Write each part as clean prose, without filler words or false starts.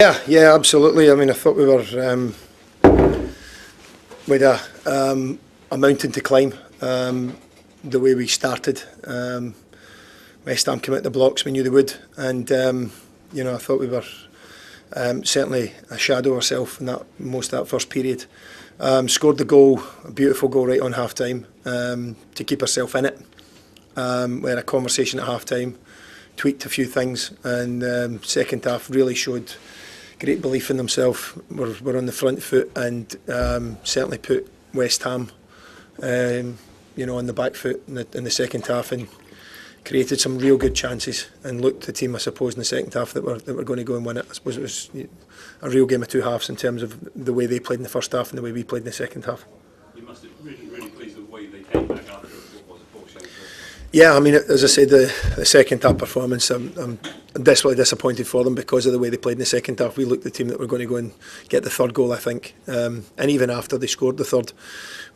Yeah, absolutely. I mean, I thought we were with a mountain to climb. The way we started, West Ham came out the blocks. We knew they would, and I thought we were certainly a shadow ourselves in that most of that first period. Scored the goal, a beautiful goal right on half time to keep ourselves in it. We had a conversation at half time, tweaked a few things, and second half really showed great belief in themselves. We're on the front foot and certainly put West Ham on the back foot in the second half, and created some real good chances and looked the team, I suppose, in the second half that were going to go and win it. I suppose it was a real game of two halves in terms of the way they played in the first half and the way we played in the second half. You must have really pleased with the way they came back after what was a 4 shame. Yeah, I mean, as I said, the second half performance, I'm desperately disappointed for them because of the way they played in the second half. We looked the team that were going to go and get the third goal, I think. And even after they scored the third,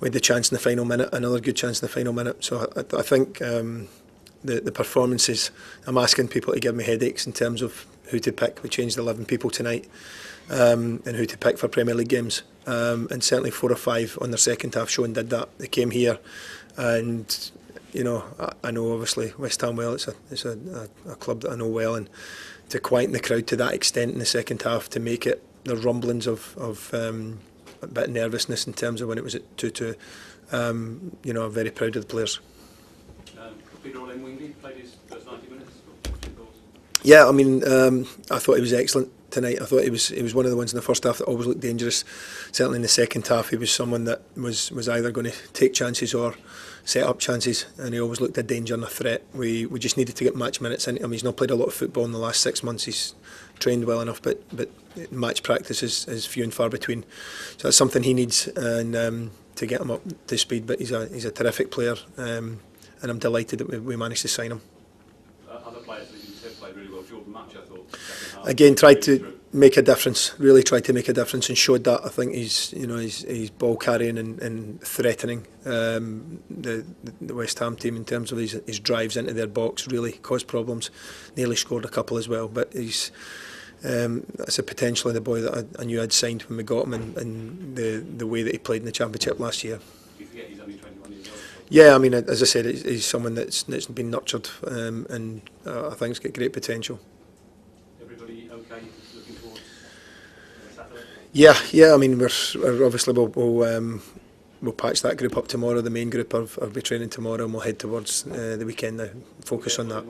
we had the chance in the final minute, another good chance in the final minute. So I think the performances, I'm asking people to give me headaches in terms of who to pick. We changed 11 people tonight and who to pick for Premier League games. And certainly 4 or 5 on their second half show and did that. They came here and I know obviously West Ham well. It's a club that I know well, and to quieten the crowd to that extent in the second half, to make it the rumblings of a bit of nervousness in terms of when it was at 2-2. I'm very proud of the players. Peter Wingy played his first 90 minutes. Yeah, I mean, I thought he was excellent tonight. I thought he was one of the ones in the first half that always looked dangerous. Certainly in the second half, he was someone that was either going to take chances or set up chances, and he always looked a danger and a threat. We just needed to get match minutes in. I mean, he's not played a lot of football in the last 6 months. He's trained well enough, but match practice is few and far between. So that's something he needs, and to get him up to speed. But he's a terrific player, and I'm delighted that we managed to sign him. Other players that you said played really well. Jordan Match, I thought. Again, tried to make a difference. Really tried to make a difference and showed that. I think he's ball carrying and threatening the West Ham team in terms of his drives into their box. Really caused problems. Nearly scored a couple as well. But that's a potentially the boy that I knew I'd signed when we got him, and the way that he played in the Championship last year. Do you forget he's only 21 years old? Yeah, I mean, as I said, he's someone that's been nurtured, and I think he's got great potential. Everybody okay looking towards Saturday? Yeah. I mean, we're obviously we'll patch that group up tomorrow. The main group will be training tomorrow, and we'll head towards the weekend now. Focus on that.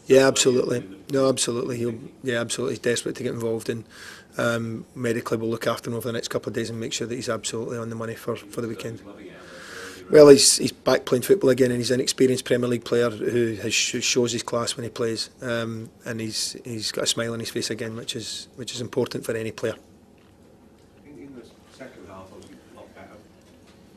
Yeah, absolutely. No, absolutely. Absolutely. He's desperate to get involved, and medically we'll look after him over the next couple of days and make sure that he's absolutely on the money for the weekend. Well, he's back playing football again, and he's an experienced Premier League player who shows his class when he plays, and he's got a smile on his face again, which is important for any player. In the second half, obviously a lot better.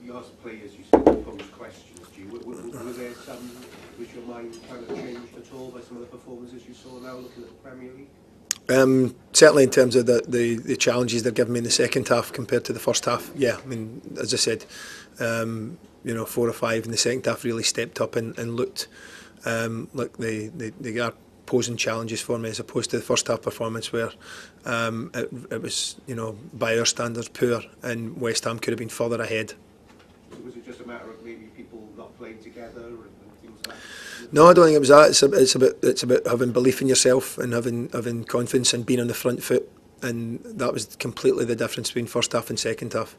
You asked players, you said posed questions to you. Was your mind kind of changed at all by some of the performances you saw now looking at the Premier League? Certainly in terms of the challenges they're giving me in the second half compared to the first half. Yeah, I mean, as I said, 4 or 5 in the second half really stepped up and looked like they are posing challenges for me, as opposed to the first half performance where it was, by our standards, poor, and West Ham could have been further ahead. Was it just a matter of maybe people not playing together and things like that? No, I don't think it was that. It's about having belief in yourself and having confidence and being on the front foot, and that was completely the difference between first half and second half.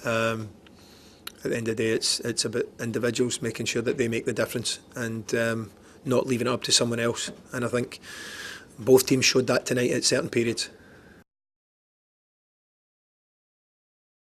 At the end of the day, it's about individuals making sure that they make the difference and not leaving it up to someone else. And I think both teams showed that tonight at certain periods.